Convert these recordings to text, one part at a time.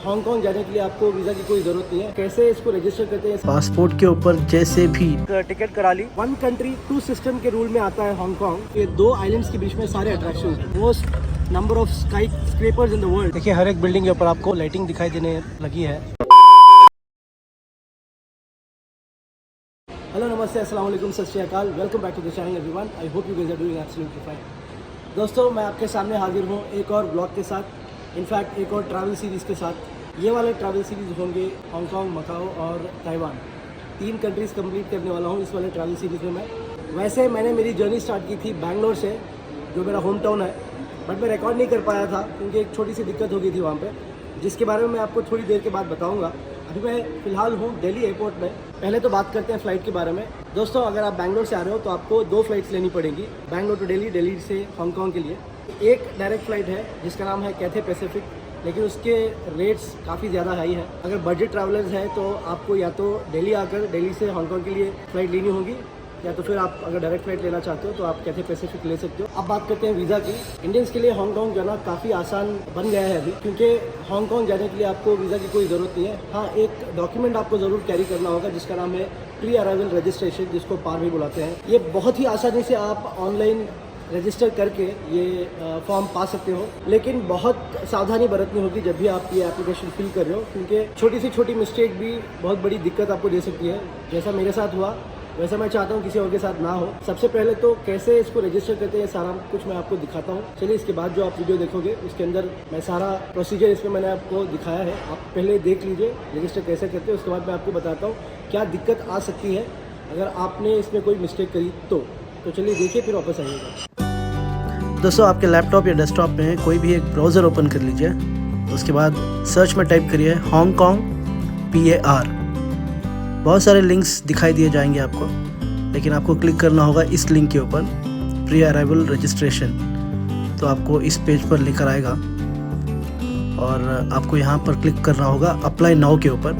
Hong Kong जाने के लिए आपको वीज़ा की कोई ज़रूरत नहीं है। कैसे इसको रजिस्टर करते हैं? पासपोर्ट के ऊपर जैसे भी टिकट करा ली। 1 कंट्री 2 सिस्टम के रूल में आता है हांगकांग। ये 2 आइलैंड्स के बीच में सारे अट्रैक्शन हैं। Most number of sky scrapers in the world. देखिए हर एक बिल्डिंग के ऊपर आपको लाइटिंग दिखाई देने लगी है। हेलो नमस्ते, अस्सलाम वालेकुम, सत श्री अकाल। Welcome back to the channel everyone. I hope you guys are doing absolutely fine. दोस्तों, मैं आपके सामने हाजिर हूँ एक और ब्लॉग के साथ, इनफैक्ट एक और ट्रैवल सीरीज़ के साथ। ये वाले ट्रैवल सीरीज़ होंगे हांगकांग, मकाओ और ताइवान। 3 कंट्रीज़ कंप्लीट करने वाला हूँ इस वाले ट्रैवल सीरीज़ में। वैसे मैंने मेरी जर्नी स्टार्ट की थी बैंगलोर से, जो मेरा होम टाउन है, बट मैं रिकॉर्ड नहीं कर पाया था क्योंकि एक छोटी सी दिक्कत हो गई थी वहाँ पे, जिसके बारे में मैं आपको थोड़ी देर के बाद बताऊँगा। अभी मैं फ़िलहाल हूँ दिल्ली एयरपोर्ट में। पहले तो बात करते हैं फ़्लाइट के बारे में। दोस्तों, अगर आप बैंगलोर से आ रहे हो तो आपको 2 फ्लाइट्स लेनी पड़ेंगी, बैंगलोर टू दिल्ली, दिल्ली से हांगकांग के लिए। एक डायरेक्ट फ़्लाइट है जिसका नाम है कैथे पैसिफिक, लेकिन उसके रेट्स काफ़ी ज़्यादा हाई है। अगर बजट ट्रैवलर्स हैं तो आपको या तो दिल्ली आकर दिल्ली से हांगकांग के लिए फ़्लाइट लेनी होगी, या तो फिर आप अगर डायरेक्ट फ्लाइट लेना चाहते हो तो आप कैथे पैसिफिक ले सकते हो। अब बात करते हैं वीज़ा की। इंडियंस के लिए हांगकांग जाना काफ़ी आसान बन गया है अभी, क्योंकि हांगकांग जाने के लिए आपको वीज़ा की कोई ज़रूरत नहीं है। हाँ, एक डॉक्यूमेंट आपको ज़रूर कैरी करना होगा जिसका नाम है प्री अराइवल रजिस्ट्रेशन, जिसको पार भी बुलाते हैं। ये बहुत ही आसानी से आप ऑनलाइन रजिस्टर करके ये फॉर्म पा सकते हो, लेकिन बहुत सावधानी बरतनी होगी जब भी आप ये एप्लीकेशन फिल कर रहे हो, क्योंकि छोटी से छोटी मिस्टेक भी बहुत बड़ी दिक्कत आपको दे सकती है। जैसा मेरे साथ हुआ वैसा मैं चाहता हूँ किसी और के साथ ना हो। सबसे पहले तो कैसे इसको रजिस्टर करते हैं सारा कुछ मैं आपको दिखाता हूँ। चलिए, इसके बाद जो आप वीडियो देखोगे उसके अंदर मैं सारा प्रोसीजर इसमें मैंने आपको दिखाया है, आप पहले देख लीजिए रजिस्टर कैसे करते हैं। उसके बाद मैं आपको बताता हूँ क्या दिक्कत आ सकती है अगर आपने इसमें कोई मिस्टेक करी तो चलिए देखिए, फिर वापस आइएगा। दोस्तों, आपके लैपटॉप या डेस्कटॉप में कोई भी एक ब्राउज़र ओपन कर लीजिए। उसके बाद सर्च में टाइप करिए हांगकांग PAR। बहुत सारे लिंक्स दिखाई दिए जाएंगे आपको, लेकिन आपको क्लिक करना होगा इस लिंक के ऊपर, प्री अराइवल रजिस्ट्रेशन। तो आपको इस पेज पर लेकर आएगा और आपको यहाँ पर क्लिक करना होगा अप्लाई नाउ के ऊपर।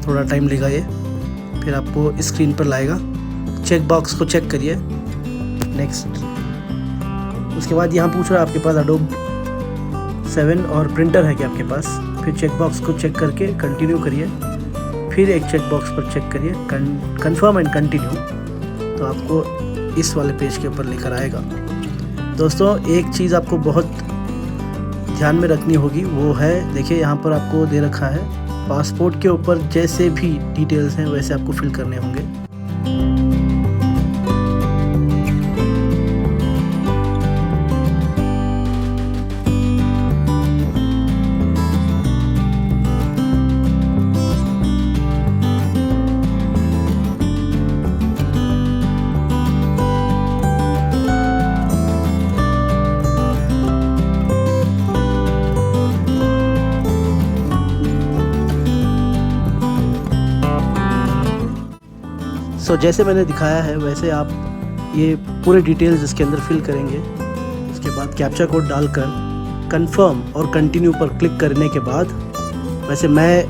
थोड़ा टाइम लेगा ये, फिर आपको स्क्रीन पर लाएगा। चेक बॉक्स को चेक करिए, नेक्स्ट। उसके बाद यहाँ पूछ रहा है आपके पास एडोब 7 और प्रिंटर है क्या आपके पास। फिर चेक बॉक्स को चेक करके कंटिन्यू करिए, फिर एक चेक बॉक्स पर चेक करिए कंफर्म एंड कंटिन्यू। तो आपको इस वाले पेज के ऊपर लेकर आएगा। दोस्तों, एक चीज़ आपको बहुत ध्यान में रखनी होगी, वो है, देखिए यहाँ पर आपको दे रखा है पासपोर्ट के ऊपर जैसे भी डिटेल्स हैं वैसे आपको फिल करने होंगे। जैसे मैंने दिखाया है वैसे आप ये पूरे डिटेल्स इसके अंदर फिल करेंगे। उसके बाद कैप्चा कोड डालकर कंफर्म और कंटिन्यू पर क्लिक करने के बाद, वैसे मैं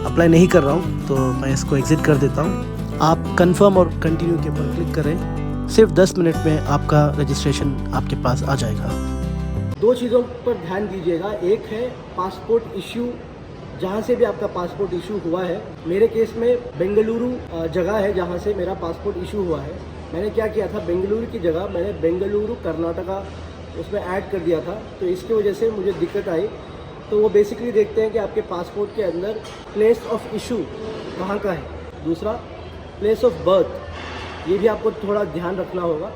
अप्लाई नहीं कर रहा हूँ तो मैं इसको एग्ज़िट कर देता हूँ। आप कंफर्म और कंटिन्यू के ऊपर क्लिक करें, सिर्फ 10 मिनट में आपका रजिस्ट्रेशन आपके पास आ जाएगा। 2 चीज़ों पर ध्यान दीजिएगा। एक है पासपोर्ट इश्यू, जहाँ से भी आपका पासपोर्ट इशू हुआ है। मेरे केस में बेंगलुरु जगह है जहाँ से मेरा पासपोर्ट इशू हुआ है। मैंने क्या किया था, बेंगलुरु की जगह मैंने बेंगलुरु कर्नाटका उसमें ऐड कर दिया था, तो इसकी वजह से मुझे दिक्कत आई। तो वो बेसिकली देखते हैं कि आपके पासपोर्ट के अंदर प्लेस ऑफ इशू कहाँ का है। दूसरा, प्लेस ऑफ बर्थ, ये भी आपको थोड़ा ध्यान रखना होगा।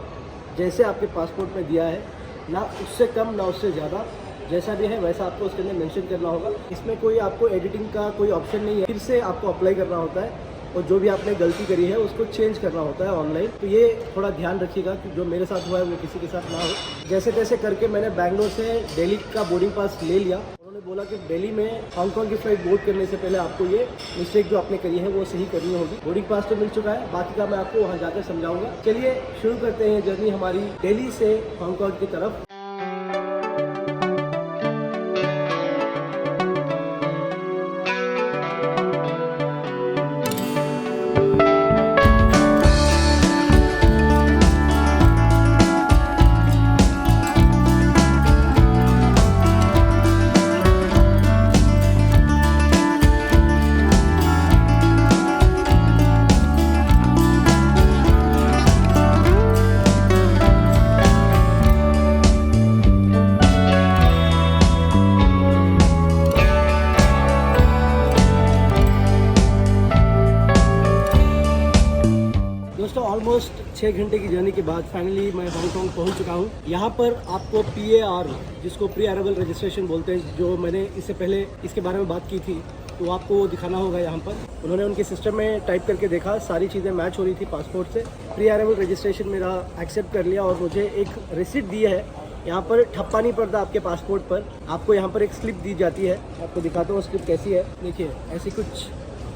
जैसे आपके पासपोर्ट में दिया है, ना उससे कम ना उससे ज़्यादा, जैसा भी है वैसा आपको उसके अंदर मेंशन करना होगा। इसमें कोई आपको एडिटिंग का कोई ऑप्शन नहीं है, फिर से आपको अप्लाई करना होता है और जो भी आपने गलती करी है उसको चेंज करना होता है ऑनलाइन। तो ये थोड़ा ध्यान रखिएगा कि जो मेरे साथ हुआ है वो किसी के साथ ना हो। जैसे तैसे करके मैंने बैंगलोर से दिल्ली का बोर्डिंग पास ले लिया। उन्होंने बोला कि दिल्ली में हांगकांग की फ्लाइट बोर्ड करने से पहले आपको ये मिस्टेक जो आपने करी है वो सही करनी होगी। बोर्डिंग पास तो मिल चुका है, बाकी का मैं आपको वहाँ जाकर समझाऊंगा। चलिए शुरू करते हैं जर्नी हमारी दिल्ली से हांगकांग की तरफ। ऑलमोस्ट 6 घंटे की जर्नी के बाद फाइनली मैं हांगकांग पहुंच चुका हूं। यहाँ पर आपको PAR, जिसको प्री अराइवल रजिस्ट्रेशन बोलते हैं, जो मैंने इससे पहले इसके बारे में बात की थी, तो आपको दिखाना होगा। यहाँ पर उन्होंने उनके सिस्टम में टाइप करके देखा, सारी चीज़ें मैच हो रही थी पासपोर्ट से। प्री अराइवल रजिस्ट्रेशन मेरा एक्सेप्ट कर लिया और मुझे एक रिसिप्ट दी है। यहाँ पर ठप्पा नहीं पड़ता आपके पासपोर्ट पर, आपको यहाँ पर एक स्लिप दी जाती है। आपको दिखाता हूँ स्लिप कैसी है। देखिए ऐसी कुछ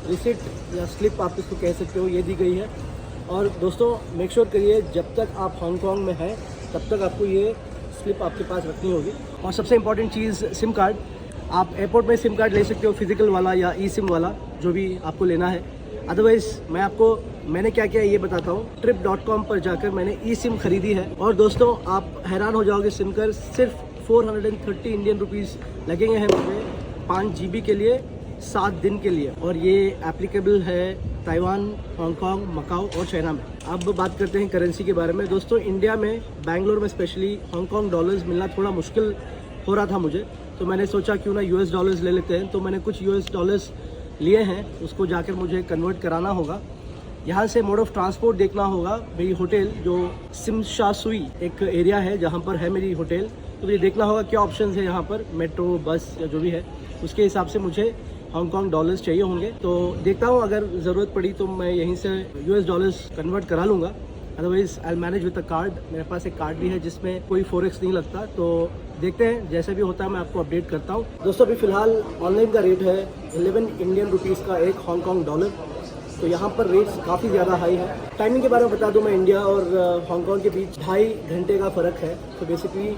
रिसिप्ट या स्लिप आप इसको कह सकते हो, ये दी गई है। और दोस्तों मेक श्योर करिए जब तक आप हांगकांग में हैं तब तक आपको ये स्लिप आपके पास रखनी होगी। और सबसे इम्पॉर्टेंट चीज़ सिम कार्ड। आप एयरपोर्ट में सिम कार्ड ले सकते हो, फिजिकल वाला या ई सिम वाला, जो भी आपको लेना है। अदरवाइज़ मैंने क्या किया ये बताता हूँ। trip.com पर जाकर मैंने ई सिम खरीदी है। और दोस्तों आप हैरान हो जाओगे सुनकर, सिर्फ 430 इंडियन रुपीज़ लगेंगे हैं मुझे 5 GB के लिए 7 दिन के लिए। और ये एप्लीकेबल है ताइवान, हांगकांग, मकाओ और चाइना में। अब बात करते हैं करेंसी के बारे में। दोस्तों इंडिया में, बैंगलोर में स्पेशली, हांगकांग डॉलर्स मिलना थोड़ा मुश्किल हो रहा था मुझे, तो मैंने सोचा क्यों ना US डॉलर्स ले लेते हैं। तो मैंने कुछ US डॉलर्स लिए हैं, उसको जाकर मुझे कन्वर्ट कराना होगा। यहाँ से मोड ऑफ ट्रांसपोर्ट देखना होगा। मेरी होटल जो सिमशासुई एक एरिया है जहाँ पर है मेरी होटल, तो मुझे देखना होगा क्या ऑप्शंस है यहाँ पर, मेट्रो, बस या जो भी है, उसके हिसाब से मुझे हांगकांग डॉलर्स चाहिए होंगे। तो देखता हूँ, अगर ज़रूरत पड़ी तो मैं यहीं से US डॉलर्स कन्वर्ट करा लूँगा। Otherwise I manage with a card. मेरे पास एक कार्ड भी है जिसमें कोई फॉरेक्स नहीं लगता। तो देखते हैं, जैसे भी होता है मैं आपको अपडेट करता हूँ। दोस्तों अभी फ़िलहाल ऑनलाइन का रेट है 11 इंडियन रुपीज़ का एक हांगकांग डॉलर। तो यहाँ पर रेट्स काफ़ी ज़्यादा हाई है। टाइमिंग के बारे में बता दूँ मैं, इंडिया और हांगकांग के बीच 2.5 घंटे का फ़र्क है। तो बेसिकली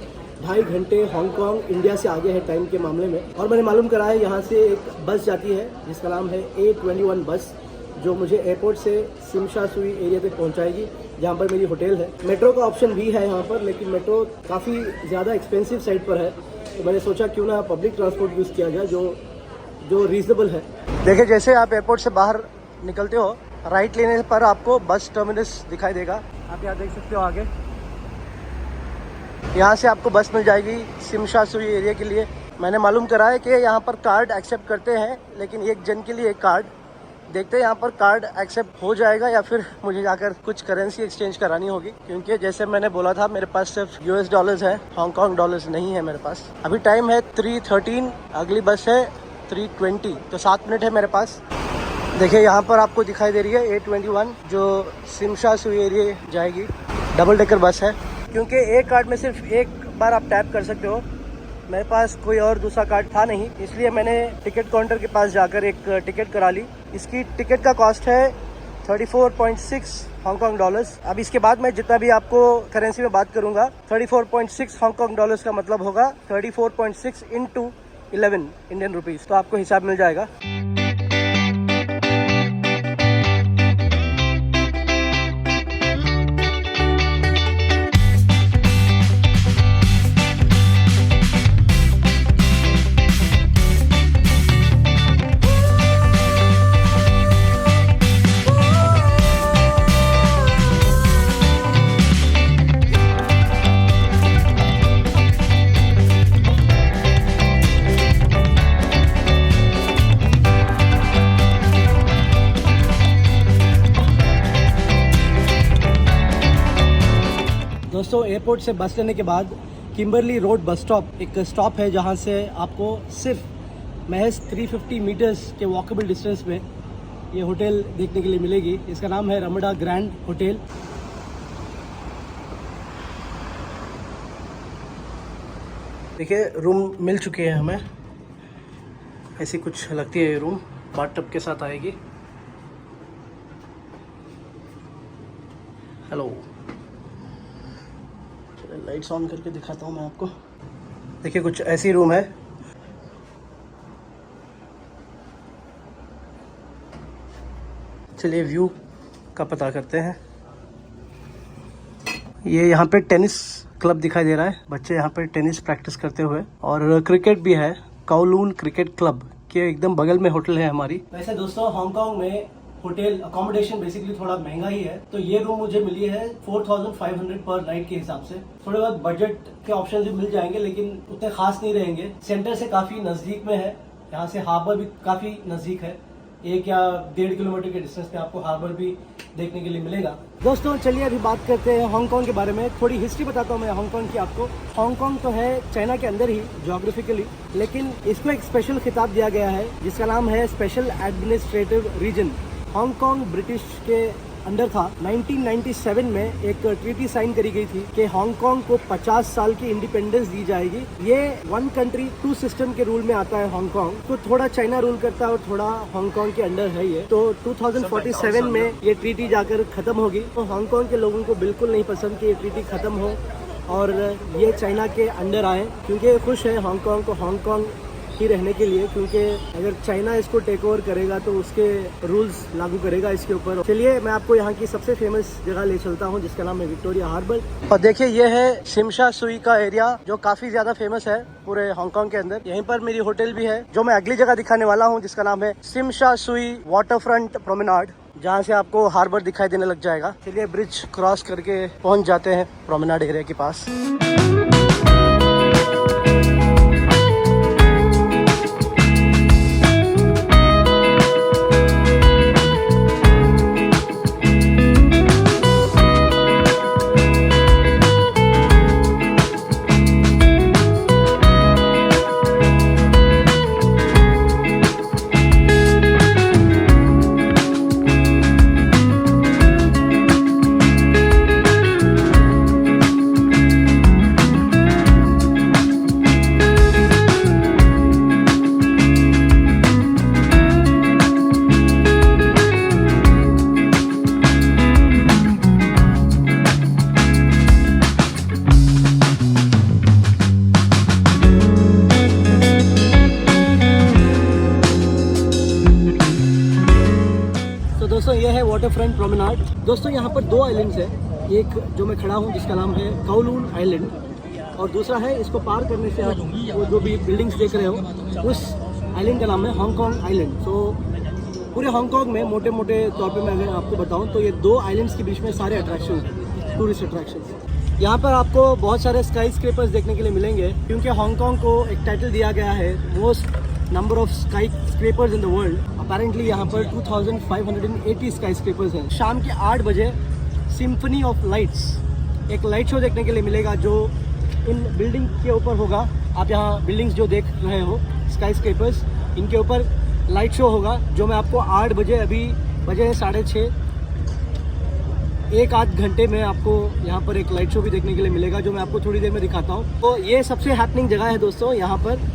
2.5 घंटे हांगकांग इंडिया से आगे है टाइम के मामले में। और मैंने मालूम करा है यहाँ से एक बस जाती है जिसका नाम है A21 बस, जो मुझे एयरपोर्ट से सिमशासुई एरिया तक पहुँचाएगी जहाँ पर मेरी होटल है। मेट्रो का ऑप्शन भी है यहाँ पर, लेकिन मेट्रो काफ़ी ज़्यादा एक्सपेंसिव साइड पर है। तो मैंने सोचा क्यों ना पब्लिक ट्रांसपोर्ट यूज़ किया जाए जो रीजनेबल है। देखिए जैसे आप एयरपोर्ट से बाहर निकलते हो, राइट लेने पर आपको बस टर्मिनस दिखाई देगा। आप यहाँ देख सकते हो आगे, यहाँ से आपको बस मिल जाएगी सिमशासुई एरिया के लिए। मैंने मालूम करा है कि यहाँ पर कार्ड एक्सेप्ट करते हैं, लेकिन एक जन के लिए एक कार्ड। देखते हैं यहाँ पर कार्ड एक्सेप्ट हो जाएगा या फिर मुझे जाकर कुछ करेंसी एक्सचेंज करानी होगी, क्योंकि जैसे मैंने बोला था मेरे पास सिर्फ US डॉलर्स है, हांगकांग डॉलर्स नहीं है मेरे पास। अभी टाइम है 3:13, अगली बस है 3:20, तो 7 मिनट है मेरे पास। देखिए यहाँ पर आपको दिखाई दे रही है A21, जो सिमशासुई एरिया जाएगी। डबल डेकर बस है। क्योंकि एक कार्ड में सिर्फ एक बार आप टैप कर सकते हो, मेरे पास कोई और दूसरा कार्ड था नहीं, इसलिए मैंने टिकट काउंटर के पास जाकर एक टिकट करा ली। इसकी टिकट का कॉस्ट है 34.6 हांगकांग डॉलर्स। अब इसके बाद मैं जितना भी आपको करेंसी में बात करूंगा, 34.6 हांगकांग डॉलर्स का मतलब होगा 34.6 × 11 इंडियन रुपीज़। तो आपको हिसाब मिल जाएगा। दोस्तों एयरपोर्ट से बस लेने के बाद किम्बरली रोड बस स्टॉप एक स्टॉप है, जहां से आपको सिर्फ महज 350 मीटर्स के वॉकेबल डिस्टेंस में ये होटल देखने के लिए मिलेगी। इसका नाम है रमडा ग्रैंड होटल। देखिए रूम मिल चुके हैं हमें, ऐसी कुछ लगती है ये रूम, बाथटब के साथ आएगी। हेलो, लाइट्स ऑन करके दिखाता हूँ मैं आपको। देखिए कुछ ऐसी रूम है। चलिए व्यू का पता करते हैं। ये यहाँ पे टेनिस क्लब दिखाई दे रहा है, बच्चे यहाँ पे टेनिस प्रैक्टिस करते हुए, और क्रिकेट भी है, काओलून क्रिकेट क्लब के एकदम बगल में होटल है हमारी। वैसे दोस्तों हांगकांग में होटल अकोमोडेशन बेसिकली थोड़ा महंगा ही है, तो ये रूम मुझे मिली है 4500 पर नाइट के हिसाब से। थोड़े बहुत बजट के ऑप्शन भी मिल जाएंगे, लेकिन उतने खास नहीं रहेंगे। सेंटर से काफी नजदीक में है, यहाँ से हार्बर भी काफी नजदीक है, 1 या 1.5 किलोमीटर के डिस्टेंस पे आपको हार्बर भी देखने के लिए मिलेगा। दोस्तों चलिए अभी बात करते हैं हांगकांग के बारे में। थोड़ी हिस्ट्री बताता हूँ मैं हांगकांग की आपको। हांगकांग तो है चाइना के अंदर ही ज्योग्राफिकली, लेकिन इसको एक स्पेशल खिताब दिया गया है जिसका नाम है special administrative region. Hong Kong British के अंडर था। 1997 में एक ट्रीटी साइन करी गई थी कि हांगकांग को 50 साल की इंडिपेंडेंस दी जाएगी। ये 1 कंट्री 2 सिस्टम के रूल में आता है हांगकांग, तो थोड़ा चाइना रूल करता है और थोड़ा हांगकांग के अंडर है ये। तो 2047 में ये ट्रीटी जाकर खत्म होगी। तो हांगकांग के लोगों को बिल्कुल नहीं पसंद कि ये ट्रीटी खत्म हो और ये चाइना के अंडर आए, क्योंकि खुश है हांगकांग को हांगकांग ही रहने के लिए, क्योंकि अगर चाइना इसको टेक ओवर करेगा तो उसके रूल्स लागू करेगा इसके ऊपर। चलिए मैं आपको यहाँ की सबसे फेमस जगह ले चलता हूँ जिसका नाम है विक्टोरिया हार्बर। और देखिए ये है शिमशा सुई का एरिया जो काफी ज्यादा फेमस है पूरे हांगकांग के अंदर। यहीं पर मेरी होटल भी है जो मैं अगली जगह दिखाने वाला हूँ जिसका नाम है शिमशा सुई वाटर फ्रंट प्रोमेनाड, जहाँ से आपको हार्बर दिखाई देने लग जाएगा। चलिए ब्रिज क्रॉस करके पहुँच जाते हैं प्रोमेनाड एरिया के पास। दोस्तों ये है वाटर फ्रंट प्रोमेनाड। दोस्तों यहाँ पर 2 आइलैंड्स हैं, एक जो मैं खड़ा हूँ जिसका नाम है काओलून आइलैंड और दूसरा है इसको पार करने से आप वो जो भी बिल्डिंग्स देख रहे हो उस आइलैंड का नाम है हांगकांग आइलैंड। तो पूरे हांगकांग में मोटे मोटे तौर पे मैं अगर आपको बताऊँ तो ये 2 आइलैंड्स के बीच में सारे अट्रैक्शन, टूरिस्ट अट्रैक्शन। यहाँ पर आपको बहुत सारे स्काई स्क्रेपर्स देखने के लिए मिलेंगे, क्योंकि हांगकांग को एक टाइटल दिया गया है most number of sky scrapers in the world. Apparently यहाँ पर 2580 स्काई स्क्रेपर्स हैं। शाम के 8 बजे सिम्फनी ऑफ लाइट्स एक लाइट शो देखने के लिए मिलेगा जो इन बिल्डिंग के ऊपर होगा। आप यहाँ बिल्डिंग्स जो देख रहे हो स्काई स्क्रेपर्स, इनके ऊपर लाइट शो होगा जो मैं आपको 8 बजे, अभी बजे हैं 6:30, 1-8 घंटे में आपको यहाँ पर एक लाइट शो भी देखने के लिए मिलेगा जो मैं आपको थोड़ी देर में दिखाता हूँ। तो ये सबसे हैपनिंग जगह है दोस्तों यहाँ पर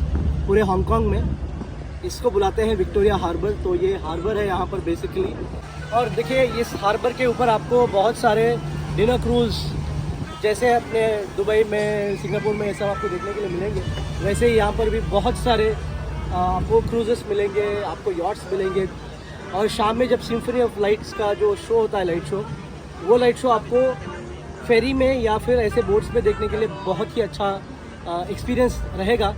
पूरे हांगकांग में। इसको बुलाते हैं विक्टोरिया हार्बर। तो ये हार्बर है यहाँ पर बेसिकली। और देखिए इस हार्बर के ऊपर आपको बहुत सारे डिनर क्रूज़ जैसे अपने दुबई में, सिंगापुर में सब आपको देखने के लिए मिलेंगे, वैसे ही यहाँ पर भी बहुत सारे आपको क्रूजेस मिलेंगे, आपको यॉट्स मिलेंगे। और शाम में जब सिम्फनी ऑफ लाइट्स का जो शो होता है, लाइट शो, वो लाइट शो आपको फेरी में या फिर ऐसे बोट्स में देखने के लिए बहुत ही अच्छा एक्सपीरियंस रहेगा।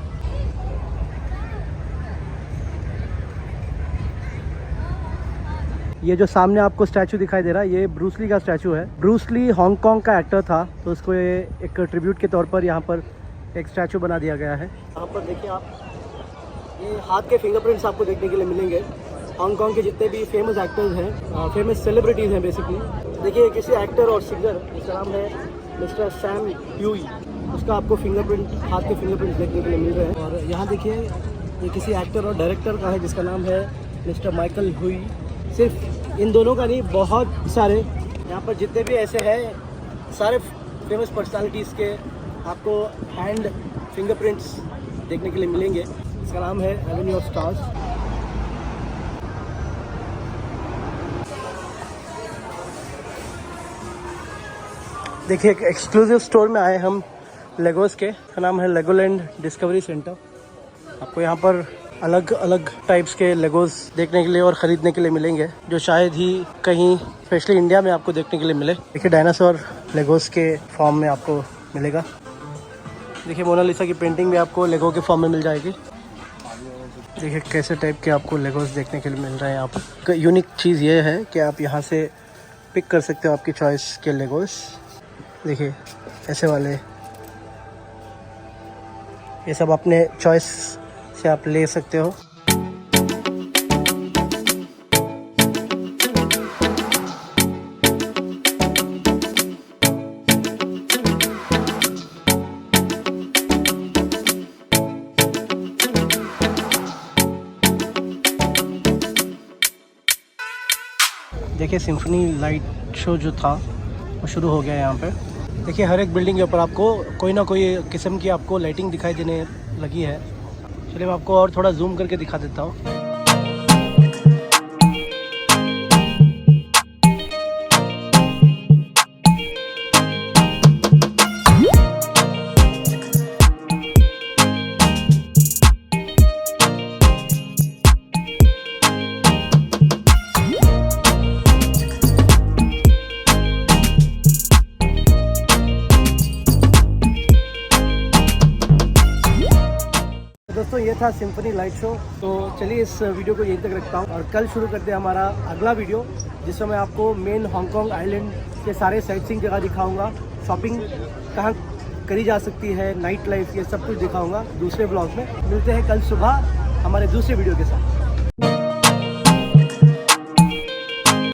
ये जो सामने आपको स्टैचू दिखाई दे रहा है ये ब्रूस ली का स्टैचू है। ब्रूस ली हांगकांग का एक्टर था, तो उसको ये एक ट्रिब्यूट के तौर पर यहाँ पर एक स्टैचू बना दिया गया है। यहाँ पर देखिए आप, ये हाथ के फिंगरप्रिंट्स आपको देखने के लिए मिलेंगे। हांगकांग के जितने भी फेमस एक्टर्स हैं, फेमस सेलिब्रिटीज़ हैं बेसिकली। देखिए किसी एक्टर और सिंगर जिसका नाम है मिस्टर सैम ह्यूई, उसका आपको फिंगरप्रिंट, हाथ के फिंगरप्रिंट्स देखने के लिए मिल रहे हैं। और यहाँ देखिए ये किसी एक्टर और डायरेक्टर का है जिसका नाम है मिस्टर माइकल हुई। सिर्फ इन दोनों का नहीं, बहुत सारे यहाँ पर जितने भी ऐसे हैं सारे फेमस पर्सनालिटीज़ के आपको हैंड फिंगरप्रिंट्स देखने के लिए मिलेंगे। इसका नाम है एवेन्यू ऑफ स्टार्स। देखिए एक एक्सक्लूसिव स्टोर में आए हम लेगोस के, का नाम है लेगोलैंड डिस्कवरी सेंटर। आपको यहाँ पर अलग अलग टाइप्स के लेगोस देखने के लिए और ख़रीदने के लिए मिलेंगे जो शायद ही कहीं स्पेशली इंडिया में आपको देखने के लिए मिले। देखिए डायनासोर लेगोस के फॉर्म में आपको मिलेगा। देखिए मोनालिसा की पेंटिंग भी आपको लेगो के फॉर्म में मिल जाएगी। देखिए कैसे टाइप के आपको लेगोस देखने के लिए मिल रहे हैं। आप यूनिक चीज़ ये है कि आप यहाँ से पिक कर सकते हो आपकी चॉइस के लेगोस। देखिए ऐसे वाले, ये सब अपने चॉइस से आप ले सकते हो। देखिए सिम्फनी लाइट शो जो था वो शुरू हो गया है यहाँ पे। देखिए हर एक बिल्डिंग के ऊपर आपको कोई ना कोई किस्म की आपको लाइटिंग दिखाई देने लगी है। चलिए मैं आपको और थोड़ा जूम करके दिखा देता हूँ। दोस्तों ये था सिम्फनी लाइट शो। तो चलिए इस वीडियो को यहीं तक रखता हूँ और कल शुरू करते हैं हमारा अगला वीडियो, जिसमें मैं आपको मेन हांगकांग आइलैंड के सारे साइट सीइंग जगह दिखाऊंगा, शॉपिंग कहाँ करी जा सकती है, नाइट लाइफ, ये सब कुछ दिखाऊंगा दूसरे ब्लॉग में। मिलते हैं कल सुबह हमारे दूसरे वीडियो के साथ।